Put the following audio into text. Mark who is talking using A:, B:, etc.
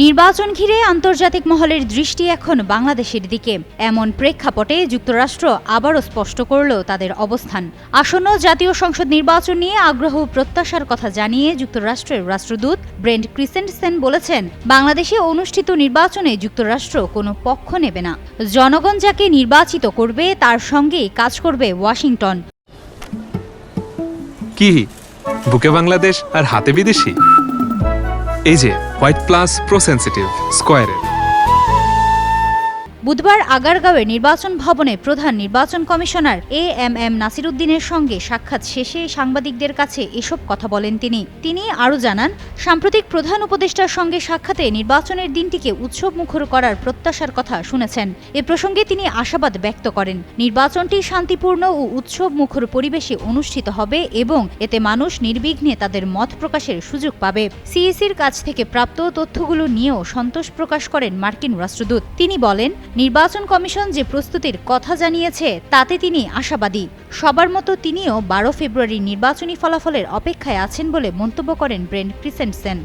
A: নির্বাচন ঘিরে আন্তর্জাতিক মহলের দৃষ্টি এখন বাংলাদেশের দিকে। এমন প্রেক্ষাপটে যুক্তরাষ্ট্র আবারও স্পষ্ট করল তাদের অবস্থান। আসন্ন জাতীয় সংসদ নির্বাচন নিয়ে আগ্রহ ও প্রত্যাশার কথা জানিয়ে যুক্তরাষ্ট্রের রাষ্ট্রদূত ব্রেন্ট ক্রিসেন্টসেন বলেছেন, বাংলাদেশে অনুষ্ঠিত নির্বাচনে যুক্তরাষ্ট্র কোনো পক্ষ নেবে না। জনগণ যাকে নির্বাচিত করবে তার সঙ্গেই কাজ করবে ওয়াশিংটন।
B: কি বুকে বাংলাদেশ আর হাতে বিদেশি? এই যে হোয়াইট প্লাস প্রো সেনসিটিভ স্কয়ারের।
A: বুধবার আগারগাঁওয়ে নির্বাচন ভবনে প্রধান নির্বাচন কমিশনার এএমএম নাসিরউদ্দিনের সঙ্গে সাক্ষাৎ শেষে সাংবাদিকদের কাছে এসব কথা বলেন তিনি আরও জানান, সাম্প্রতিক প্রধান উপদেষ্টার সঙ্গে সাক্ষাতে নির্বাচনের দিনটিকে উৎসবমুখর করার প্রত্যাশার কথা শুনেছেন। এ প্রসঙ্গে তিনি আশাবাদ ব্যক্ত করেন, নির্বাচনটি শান্তিপূর্ণ ও উৎসবমুখর পরিবেশে অনুষ্ঠিত হবে এবং এতে মানুষ নির্বিঘ্নে তাদের মত প্রকাশের সুযোগ পাবে। সিইসির কাছ থেকে প্রাপ্ত তথ্যগুলো নিয়েও সন্তোষ প্রকাশ করেন মার্কিন রাষ্ট্রদূত। তিনি বলেন, নির্বাচন কমিশন যে প্রস্তুতির কথা জানিয়েছে তাতে তিনি আশাবাদী। সবার মতো তিনিও 12 ফেব্রুয়ারির নির্বাচনী ফলাফলের অপেক্ষায় আছেন বলে মন্তব্য করেন ব্রেন্ট ক্রিসেন্টসেন।